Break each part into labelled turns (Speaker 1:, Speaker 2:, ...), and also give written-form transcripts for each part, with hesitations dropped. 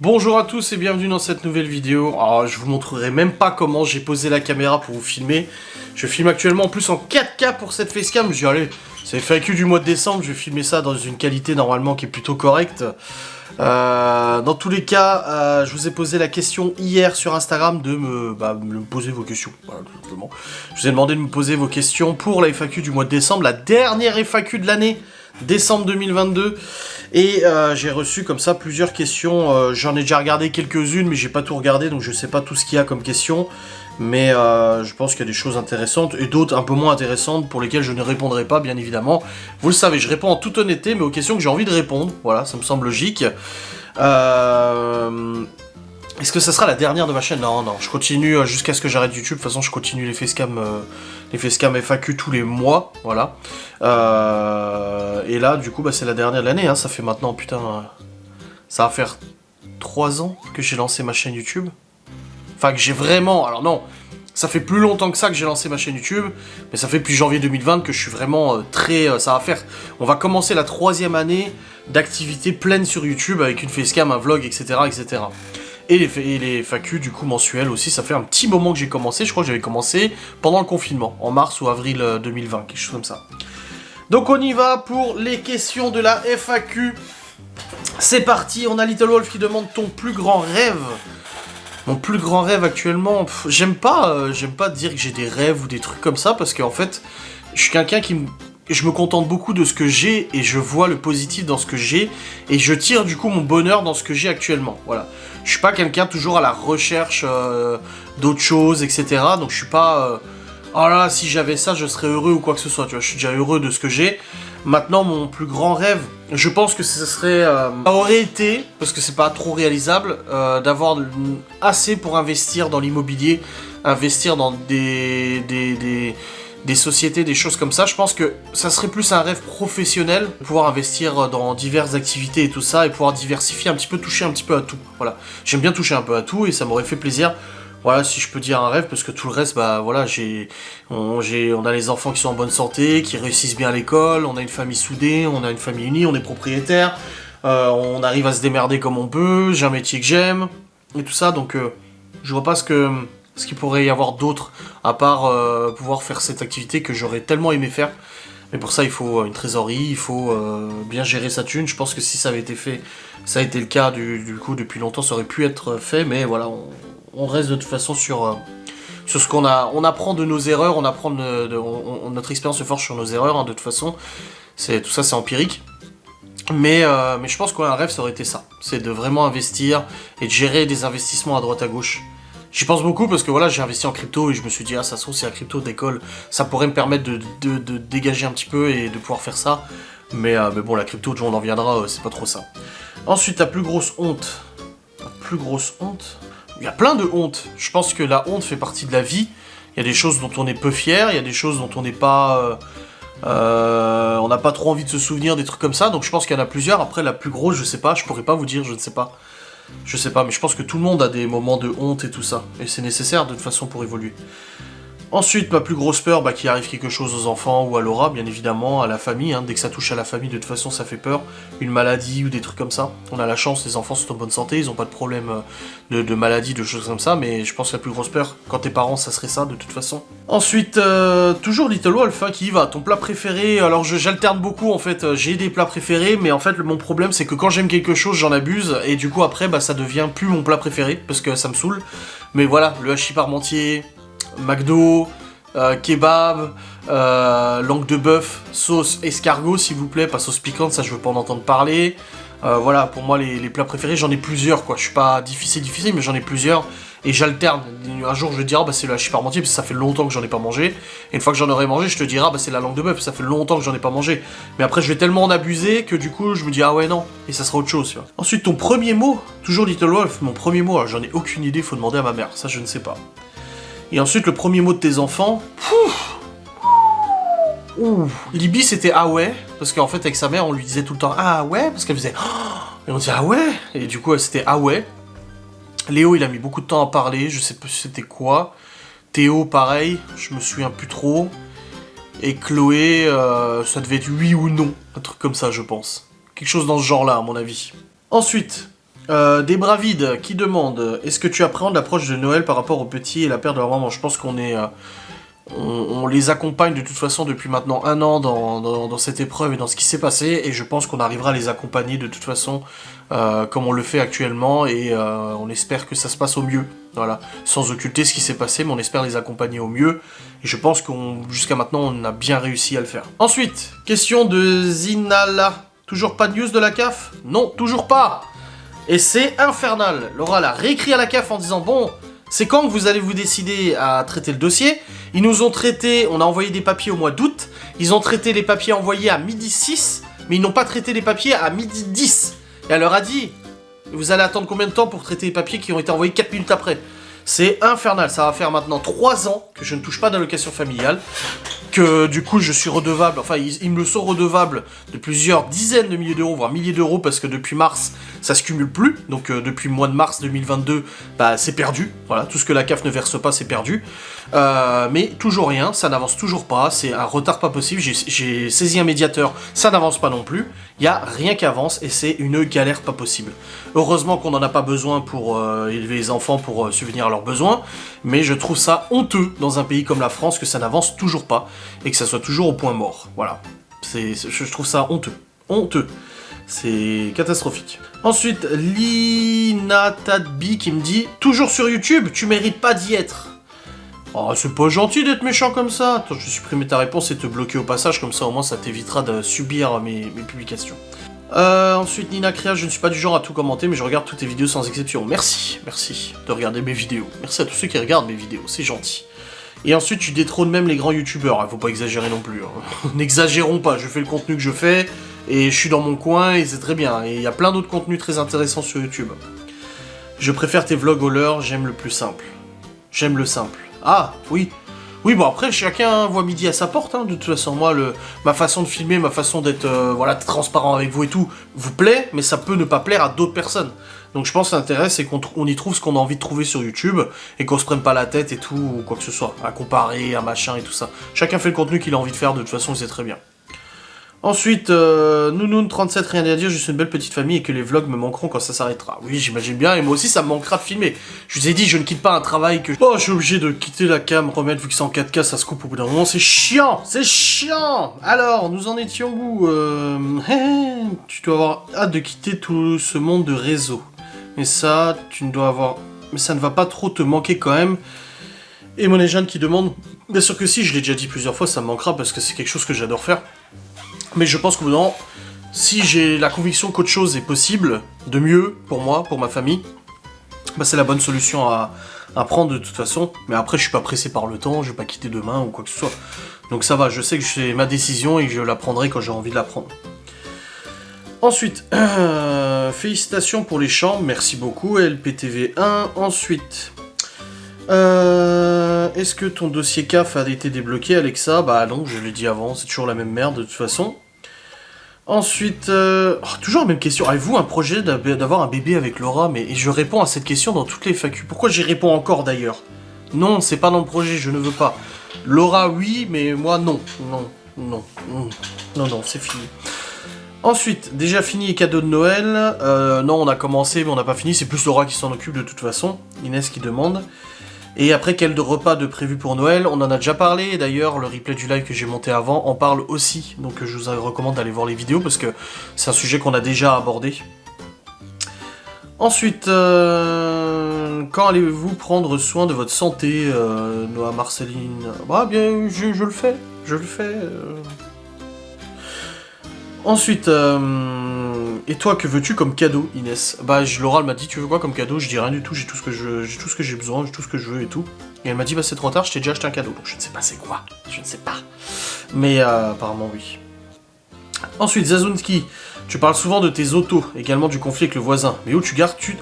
Speaker 1: Bonjour à tous et bienvenue dans cette nouvelle vidéo. Alors je vous montrerai même pas comment j'ai posé la caméra pour vous filmer. Je filme actuellement en plus en 4K pour cette facecam. Je dis allez, c'est FAQ du mois de décembre, je vais filmer ça dans une qualité normalement qui est plutôt correcte. Dans tous les cas, je vous ai posé la question hier sur Instagram de me poser vos questions. Voilà, tout simplement. Je vous ai demandé de me poser vos questions pour la FAQ du mois de décembre, la dernière FAQ de l'année. Décembre 2022 et j'ai reçu comme ça plusieurs questions. J'en ai déjà regardé quelques-unes mais j'ai pas tout regardé donc je sais pas tout ce qu'il y a comme questions, mais je pense qu'il y a des choses intéressantes et d'autres un peu moins intéressantes pour lesquelles je ne répondrai pas, bien évidemment. Vous le savez, je réponds en toute honnêteté mais aux questions que j'ai envie de répondre, voilà, ça me semble logique. Est-ce que ça sera la dernière de ma chaîne? Non, je continue jusqu'à ce que j'arrête YouTube. De toute façon, je continue les facecam FAQ tous les mois, voilà. Et là, du coup, c'est la dernière de l'année, hein. Ça fait maintenant, putain, ça va faire 3 ans que j'ai lancé ma chaîne YouTube. Enfin, que j'ai vraiment... Alors non, ça fait plus longtemps que ça que j'ai lancé ma chaîne YouTube, mais ça fait depuis janvier 2020 que je suis vraiment très... ça va faire... On va commencer la 3e année d'activité pleine sur YouTube avec une facecam, un vlog, etc., etc. Et les FAQ du coup mensuels aussi, ça fait un petit moment que j'ai commencé, je crois que j'avais commencé pendant le confinement, en mars ou avril 2020, quelque chose comme ça. Donc on y va pour les questions de la FAQ. C'est parti, on a Little Wolf qui demande ton plus grand rêve. Mon plus grand rêve actuellement, j'aime pas dire que j'ai des rêves ou des trucs comme ça, parce qu'en fait, je suis quelqu'un je me contente beaucoup de ce que j'ai et je vois le positif dans ce que j'ai et je tire du coup mon bonheur dans ce que j'ai actuellement, voilà. Je suis pas quelqu'un toujours à la recherche d'autres choses, etc. Donc je suis pas... oh là, si j'avais ça, je serais heureux ou quoi que ce soit, tu vois. Je suis déjà heureux de ce que j'ai. Maintenant, mon plus grand rêve, je pense que ce serait... ça aurait été, parce que c'est pas trop réalisable, d'avoir assez pour investir dans l'immobilier, investir dans des sociétés, des choses comme ça. Je pense que ça serait plus un rêve professionnel, pouvoir investir dans diverses activités et tout ça, et pouvoir diversifier un petit peu, toucher un petit peu à tout. Voilà, j'aime bien toucher un peu à tout, et ça m'aurait fait plaisir. Voilà, si je peux dire un rêve, parce que tout le reste, voilà, on a les enfants qui sont en bonne santé, qui réussissent bien à l'école, on a une famille soudée, on a une famille unie, on est propriétaire, on arrive à se démerder comme on peut, j'ai un métier que j'aime, et tout ça, donc je vois pas ce qu'il pourrait y avoir d'autre, à part pouvoir faire cette activité que j'aurais tellement aimé faire. Mais pour ça, il faut une trésorerie, il faut bien gérer sa thune. Je pense que si ça avait été fait, ça a été le cas du coup depuis longtemps, ça aurait pu être fait, mais voilà, on reste de toute façon sur ce qu'on a. On apprend de nos erreurs, on apprend notre expérience se forge sur nos erreurs, hein, de toute façon. Tout ça, c'est empirique. Mais je pense qu'un rêve, ça aurait été ça. C'est de vraiment investir et de gérer des investissements à droite à gauche. J'y pense beaucoup parce que voilà, j'ai investi en crypto et je me suis dit, ah, ça se trouve, si la crypto décolle, ça pourrait me permettre de dégager un petit peu et de pouvoir faire ça. Mais bon, la crypto, on en viendra, c'est pas trop ça. Ensuite, ta plus grosse honte. La plus grosse honte? Il y a plein de hontes. Je pense que la honte fait partie de la vie. Il y a des choses dont on est peu fier, il y a des choses dont on n'est pas... on n'a pas trop envie de se souvenir, des trucs comme ça. Donc je pense qu'il y en a plusieurs. Après, la plus grosse, je sais pas, je pourrais pas vous dire, je ne sais pas. Je sais pas, mais je pense que tout le monde a des moments de honte et tout ça. Et c'est nécessaire de toute façon pour évoluer. Ensuite, ma plus grosse peur, qu'il arrive quelque chose aux enfants ou à Laura, bien évidemment, à la famille. Hein. Dès que ça touche à la famille, de toute façon, ça fait peur. Une maladie ou des trucs comme ça. On a la chance, les enfants sont en bonne santé, ils n'ont pas de problème de maladie, de choses comme ça. Mais je pense que la plus grosse peur, quand t'es parents, ça serait ça, de toute façon. Ensuite, toujours Little Wolf, hein, qui y va. Ton plat préféré, alors j'alterne beaucoup, en fait. J'ai des plats préférés, mais en fait, mon problème, c'est que quand j'aime quelque chose, j'en abuse. Et du coup, après, ça devient plus mon plat préféré, parce que ça me saoule. Mais voilà, le hachis parmentier... McDo, kebab, langue de bœuf, sauce escargot s'il vous plaît, pas sauce piquante, ça je veux pas en entendre parler. Voilà, pour moi les plats préférés, j'en ai plusieurs quoi, je suis pas difficile, mais j'en ai plusieurs et j'alterne. Un jour je vais te dire, c'est le hachis parmentier parce que ça fait longtemps que j'en ai pas mangé. Et une fois que j'en aurai mangé, je te dirai, c'est la langue de bœuf, ça fait longtemps que j'en ai pas mangé. Mais après je vais tellement en abuser que du coup je me dis, ah ouais non, et ça sera autre chose. Tu vois. Ensuite ton premier mot, toujours Little Wolf, mon premier mot, alors j'en ai aucune idée, faut demander à ma mère, ça je ne sais pas. Et ensuite, le premier mot de tes enfants... Libby, c'était ah ouais, parce qu'en fait, avec sa mère, on lui disait tout le temps ah ouais, parce qu'elle faisait et on disait ah ouais, et du coup, c'était ah ouais. Léo, il a mis beaucoup de temps à parler, je sais pas c'était quoi. Théo, pareil, je me souviens plus trop. Et Chloé, ça devait être oui ou non, un truc comme ça, je pense. Quelque chose dans ce genre-là, à mon avis. Ensuite, Des Bravides qui demandent est-ce que tu appréhendes l'approche de Noël par rapport aux petits et la perte de leur maman? Je pense qu'on est... on les accompagne de toute façon depuis maintenant 1 an dans cette épreuve et dans ce qui s'est passé, et je pense qu'on arrivera à les accompagner de toute façon comme on le fait actuellement, et on espère que ça se passe au mieux, voilà, sans occulter ce qui s'est passé, mais on espère les accompagner au mieux, et je pense qu'on jusqu'à maintenant on a bien réussi à le faire. Ensuite, question de Zinala, toujours pas de news de la CAF? Non, toujours pas. Et c'est infernal. Laura l'a réécrit à la CAF en disant bon, c'est quand que vous allez vous décider à traiter le dossier? Ils nous ont traité, on a envoyé des papiers au mois d'août, ils ont traité les papiers envoyés à 12h06, mais ils n'ont pas traité les papiers à 12h10. Et elle leur a dit, vous allez attendre combien de temps pour traiter les papiers qui ont été envoyés 4 minutes après? C'est infernal, ça va faire maintenant 3 ans que je ne touche pas d'allocation familiale, que du coup je suis redevable, enfin ils me le sont redevable de plusieurs dizaines de milliers d'euros, voire milliers d'euros, parce que depuis mars, ça se cumule plus, donc depuis le mois de mars 2022, bah c'est perdu, voilà, tout ce que la CAF ne verse pas, c'est perdu, mais toujours rien, ça n'avance toujours pas, c'est un retard pas possible, j'ai saisi un médiateur, ça n'avance pas non plus, il y a rien qui avance, et c'est une galère pas possible. Heureusement qu'on n'en a pas besoin pour élever les enfants, pour subvenir à leurs besoins, mais je trouve ça honteux dans un pays comme la France que ça n'avance toujours pas, et que ça soit toujours au point mort, voilà. Je trouve ça honteux, honteux. C'est catastrophique. Ensuite, Linatadbi qui me dit « Toujours sur YouTube, tu mérites pas d'y être ». Oh, c'est pas gentil d'être méchant comme ça. Attends, je vais supprimer ta réponse et te bloquer au passage, comme ça au moins ça t'évitera de subir mes publications. Ensuite, Nina Cria, je ne suis pas du genre à tout commenter, mais je regarde toutes tes vidéos sans exception. Merci de regarder mes vidéos. Merci à tous ceux qui regardent mes vidéos, c'est gentil. Et ensuite, tu détrônes même les grands youtubeurs, faut pas exagérer non plus. Hein. N'exagérons pas, je fais le contenu que je fais, et je suis dans mon coin, et c'est très bien. Et il y a plein d'autres contenus très intéressants sur YouTube. Je préfère tes vlogs au leur, j'aime le plus simple. J'aime le simple. Ah, oui. Oui, bon après, chacun voit midi à sa porte, hein. De toute façon, moi, ma façon de filmer, ma façon d'être voilà, transparent avec vous et tout, vous plaît, mais ça peut ne pas plaire à d'autres personnes. Donc je pense que l'intérêt, c'est qu'on y trouve ce qu'on a envie de trouver sur YouTube, et qu'on se prenne pas la tête et tout, ou quoi que ce soit, à comparer, à machin et tout ça. Chacun fait le contenu qu'il a envie de faire, de toute façon, c'est très bien. Ensuite, Nounoun37, rien à dire, juste une belle petite famille et que les vlogs me manqueront quand ça s'arrêtera. Oui, j'imagine bien, et moi aussi ça me manquera de filmer. Je vous ai dit, je ne quitte pas un travail que... Oh, je suis obligé de quitter la cam, remettre, vu que c'est en 4K, ça se coupe au bout d'un moment, c'est chiant. Alors, nous en étions où tu dois avoir hâte de quitter tout ce monde de réseau. Mais ça, tu ne dois avoir... Mais ça ne va pas trop te manquer quand même. Et mon Jeanne qui demande... Bien sûr que si, je l'ai déjà dit plusieurs fois, ça me manquera parce que c'est quelque chose que j'adore faire. Mais je pense qu'au bout d'un moment, si j'ai la conviction qu'autre chose est possible, de mieux pour moi, pour ma famille, bah c'est la bonne solution à prendre de toute façon. Mais après, je suis pas pressé par le temps, je vais pas quitter demain ou quoi que ce soit. Donc ça va, je sais que c'est ma décision et que je la prendrai quand j'ai envie de la prendre. Ensuite, félicitations pour les chambres, merci beaucoup, LPTV1. Ensuite, est-ce que ton dossier CAF a été débloqué, Alexa? Bah non, je l'ai dit avant, c'est toujours la même merde de toute façon. Ensuite, toujours la même question. Avez-vous un projet d'avoir un bébé avec Laura? Mais je réponds à cette question dans toutes les FAQ. Pourquoi j'y réponds encore d'ailleurs? Non, c'est pas dans le projet, je ne veux pas. Laura, oui, mais moi, non. Non, c'est fini. Ensuite, déjà fini les cadeaux de Noël. Non, on a commencé, mais on n'a pas fini. C'est plus Laura qui s'en occupe de toute façon. Inès qui demande. Et après, quel repas de prévu pour Noël? On en a déjà parlé, d'ailleurs, le replay du live que j'ai monté avant en parle aussi. Donc je vous recommande d'aller voir les vidéos, parce que c'est un sujet qu'on a déjà abordé. Ensuite, quand allez-vous prendre soin de votre santé, Noah Marceline? Bah bien, je le fais, Ensuite, et toi, que veux-tu comme cadeau, Inès? Bah, Laura, elle m'a dit, tu veux quoi comme cadeau? Je dis rien du tout, j'ai tout ce que j'ai besoin, j'ai tout ce que je veux et tout. Et elle m'a dit, bah c'est trop tard, je t'ai déjà acheté un cadeau. Donc je ne sais pas c'est quoi, je ne sais pas. Mais apparemment oui. Ensuite, Zazunski, tu parles souvent de tes autos, également du conflit avec le voisin. Mais où gares-tu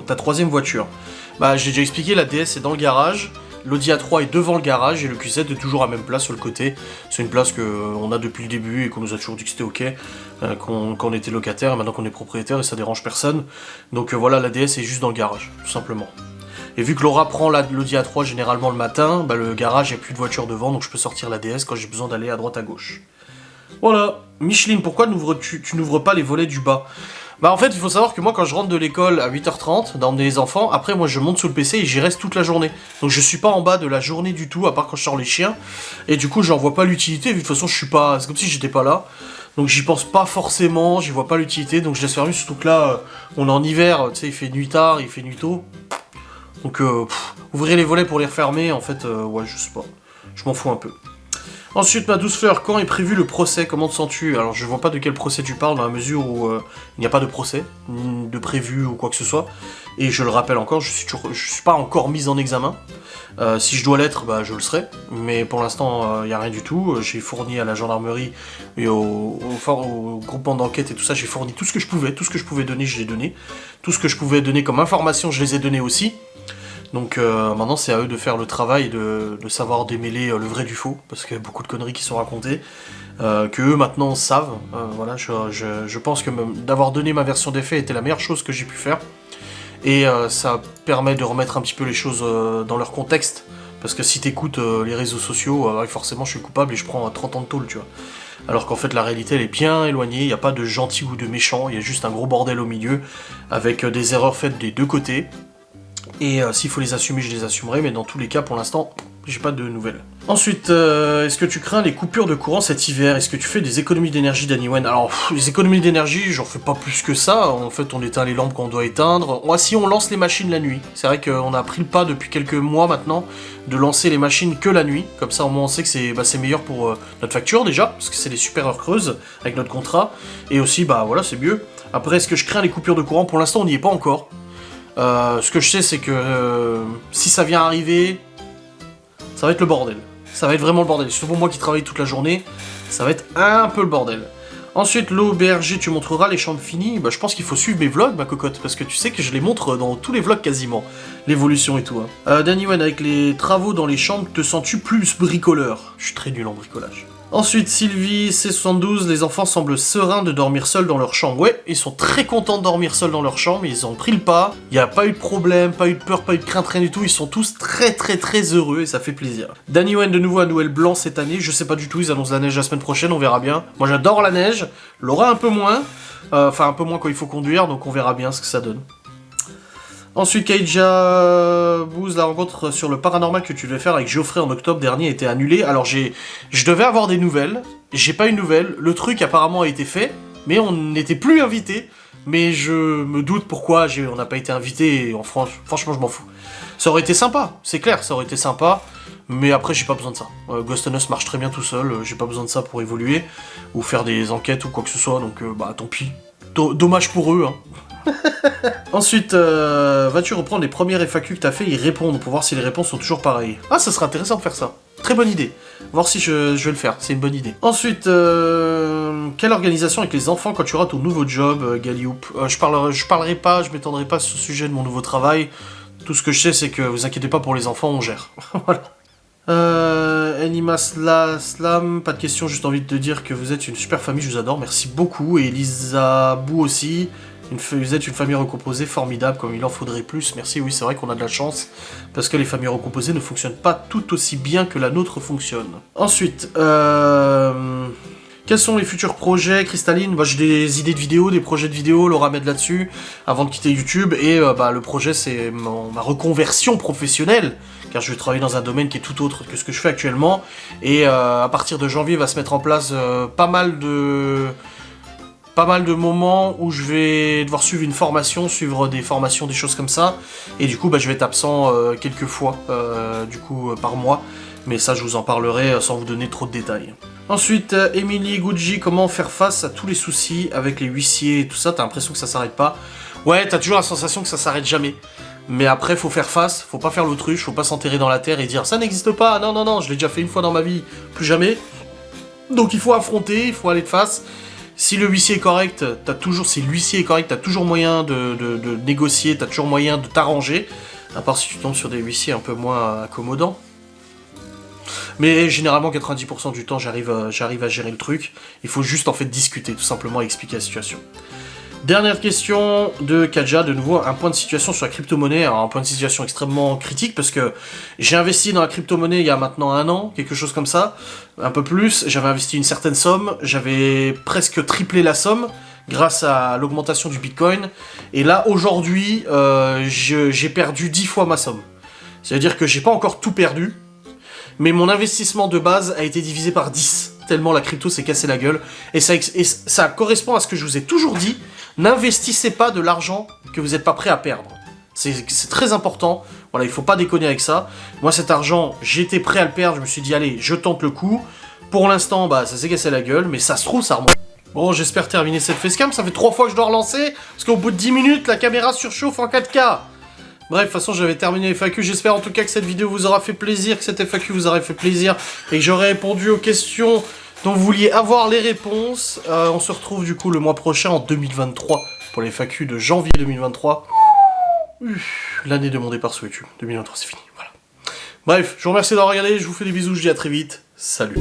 Speaker 1: ta troisième voiture? Bah, j'ai déjà expliqué, la DS est dans le garage. L'Audi A3 est devant le garage et le Q7 est toujours à la même place sur le côté. C'est une place qu'on a depuis le début et qu'on nous a toujours dit que c'était ok, qu'on était locataire, et maintenant qu'on est propriétaire et ça dérange personne. Donc voilà, la DS est juste dans le garage, tout simplement. Et vu que Laura prend l'Audi A3 généralement le matin, bah le garage, il n'y a plus de voiture devant, donc je peux sortir la DS quand j'ai besoin d'aller à droite à gauche. Voilà. Micheline, pourquoi tu n'ouvres pas les volets du bas? Bah en fait, il faut savoir que moi, quand je rentre de l'école à 8h30, d'emmener les enfants, après moi je monte sous le PC et j'y reste toute la journée. Donc je suis pas en bas de la journée du tout, à part quand je sors les chiens. Et du coup, j'en vois pas l'utilité, vu de toute façon, je suis pas... C'est comme si j'étais pas là. Donc j'y pense pas forcément, j'y vois pas l'utilité, donc je laisse fermer, surtout que là, on est en hiver, tu sais, il fait nuit tard, il fait nuit tôt. Donc ouvrir les volets pour les refermer, en fait, ouais, je sais pas. Je m'en fous un peu. Ensuite, ma douce fleur, quand est prévu le procès? Comment te sens-tu? Alors, je vois pas de quel procès tu parles, dans la mesure où il n'y a pas de procès, ni de prévu ou quoi que ce soit. Et je le rappelle encore, je suis pas encore mise en examen. Si je dois l'être, bah, je le serai. Mais pour l'instant, il n'y a rien du tout. J'ai fourni à la gendarmerie et au groupement d'enquête et tout ça, j'ai fourni tout ce que je pouvais. Tout ce que je pouvais donner, je l'ai donné. Tout ce que je pouvais donner comme information, je les ai donnés aussi. Donc maintenant c'est à eux de faire le travail de savoir démêler le vrai du faux, parce qu'il y a beaucoup de conneries qui sont racontées, que eux maintenant savent. Voilà, je pense que d'avoir donné ma version des faits était la meilleure chose que j'ai pu faire. Et ça permet de remettre un petit peu les choses dans leur contexte, parce que si t'écoutes les réseaux sociaux, forcément je suis coupable et je prends 30 ans de tôle, tu vois. Alors qu'en fait la réalité elle est bien éloignée, il n'y a pas de gentil ou de méchant, il y a juste un gros bordel au milieu, avec des erreurs faites des deux côtés. Et s'il faut les assumer, je les assumerai, mais dans tous les cas, pour l'instant, j'ai pas de nouvelles. Ensuite, est-ce que tu crains les coupures de courant cet hiver? Est-ce que tu fais des économies d'énergie, Danywen? Alors, les économies d'énergie, j'en fais pas plus que ça. En fait, on éteint les lampes qu'on doit éteindre. Moi, si on lance les machines la nuit, c'est vrai qu'on a pris le pas depuis quelques mois maintenant de lancer les machines que la nuit. Comme ça, au moins, on sait que c'est meilleur pour notre facture déjà, parce que c'est des super heures creuses avec notre contrat. Et aussi, bah voilà, c'est mieux. Après, est-ce que je crains les coupures de courant? Pour l'instant, on n'y est pas encore. Ce que je sais, c'est que si ça vient arriver, ça va être le bordel. Ça va être vraiment le bordel. Surtout pour moi qui travaille toute la journée, ça va être un peu le bordel. Ensuite, l'OBRG, tu montreras les chambres finies. Bah, je pense qu'il faut suivre mes vlogs, ma cocotte, parce que tu sais que je les montre dans tous les vlogs quasiment. L'évolution et tout. Hein. Danywen, avec les travaux dans les chambres, te sens-tu plus bricoleur? Je suis très nul en bricolage. Ensuite, Sylvie, C72, les enfants semblent sereins de dormir seuls dans leur chambre. Ouais, ils sont très contents de dormir seuls dans leur chambre, ils ont pris le pas, il n'y a pas eu de problème, pas eu de peur, pas eu de crainte, rien du tout, ils sont tous très heureux et ça fait plaisir. Danywen de nouveau à Noël blanc cette année, je sais pas du tout, ils annoncent la neige la semaine prochaine, on verra bien. Moi j'adore la neige, Laura un peu moins, enfin un peu moins quand il faut conduire, donc on verra bien ce que ça donne. Ensuite, Kaija Booz, la rencontre sur le paranormal que tu devais faire avec Geoffrey en octobre dernier a été annulée. Alors je devais avoir des nouvelles, j'ai pas eu de nouvelles, le truc apparemment a été fait, mais on n'était plus invité. Mais je me doute pourquoi on n'a pas été invité, et franchement je m'en fous. Ça aurait été sympa, c'est clair, ça aurait été sympa, mais après j'ai pas besoin de ça. Ghost and Us marche très bien tout seul, j'ai pas besoin de ça pour évoluer, ou faire des enquêtes ou quoi que ce soit, donc bah tant pis. Dommage pour eux, hein. Ensuite, vas-tu reprendre les premières FAQ que t'as fait et y répondre pour voir si les réponses sont toujours pareilles? Ah, ça serait intéressant de faire ça. Très bonne idée. Voir si je vais le faire, c'est une bonne idée. Ensuite, quelle organisation avec les enfants quand tu auras ton nouveau job, Galioop? Je parlerai pas, je m'étendrai pas sur ce sujet de mon nouveau travail. Tout ce que je sais, c'est que vous inquiétez pas pour les enfants, on gère. Voilà. Anima Slam, pas de question, juste envie de te dire que vous êtes une super famille, je vous adore, merci beaucoup. Et Elisa Bou aussi. Vous êtes une famille recomposée formidable, comme il en faudrait plus. Merci, oui, c'est vrai qu'on a de la chance, parce que les familles recomposées ne fonctionnent pas tout aussi bien que la nôtre fonctionne. Ensuite, quels sont les futurs projets, Cristalline? Bah, j'ai des idées de vidéos, des projets de vidéos, Laura m'aide là-dessus, avant de quitter YouTube, et le projet c'est ma reconversion professionnelle, car je vais travailler dans un domaine qui est tout autre que ce que je fais actuellement, et à partir de janvier va se mettre en place pas mal de moments où je vais devoir suivre une formation, suivre des formations, des choses comme ça. Et du coup, bah, je vais être absent quelques fois, par mois. Mais ça, je vous en parlerai sans vous donner trop de détails. Ensuite, Emily Gucci, comment faire face à tous les soucis avec les huissiers et tout ça? T'as l'impression que ça s'arrête pas? Ouais, t'as toujours la sensation que ça s'arrête jamais. Mais après, faut faire face, faut pas faire l'autruche, faut pas s'enterrer dans la terre et dire « ça n'existe pas, non, je l'ai déjà fait une fois dans ma vie, plus jamais ». Donc il faut affronter, il faut aller de face. Si le huissier est correct, si l'huissier est correct, t'as toujours moyen de négocier, t'as toujours moyen de t'arranger. À part si tu tombes sur des huissiers un peu moins accommodants. Mais généralement, 90% du temps, j'arrive à gérer le truc. Il faut juste en fait discuter, tout simplement, et expliquer la situation. Dernière question de Kaja, de nouveau un point de situation sur la crypto-monnaie, un point de situation extrêmement critique parce que j'ai investi dans la crypto-monnaie il y a maintenant 1 an, quelque chose comme ça, un peu plus, j'avais investi une certaine somme, j'avais presque triplé la somme grâce à l'augmentation du Bitcoin, et là aujourd'hui j'ai perdu 10 fois ma somme. C'est-à-dire que j'ai pas encore tout perdu, mais mon investissement de base a été divisé par 10. Tellement la crypto s'est cassé la gueule. Et ça correspond à ce que je vous ai toujours dit. N'investissez pas de l'argent que vous n'êtes pas prêt à perdre. C'est très important. Voilà, il faut pas déconner avec ça. Moi, cet argent, j'étais prêt à le perdre. Je me suis dit, allez, je tente le coup. Pour l'instant, bah, ça s'est cassé la gueule. Mais ça se trouve, ça remonte. Bon, j'espère terminer cette facecam. Ça fait 3 fois que je dois relancer. Parce qu'au bout de 10 minutes, la caméra surchauffe en 4K. Bref, de toute façon, j'avais terminé les FAQ. J'espère en tout cas que cette vidéo vous aura fait plaisir, que cette FAQ vous aura fait plaisir et que j'aurai répondu aux questions dont vous vouliez avoir les réponses. On se retrouve du coup le mois prochain en 2023 pour les FAQ de janvier 2023. L'année de mon départ sur YouTube. 2023, c'est fini. Voilà. Bref, je vous remercie d'avoir regardé. Je vous fais des bisous. Je vous dis à très vite. Salut.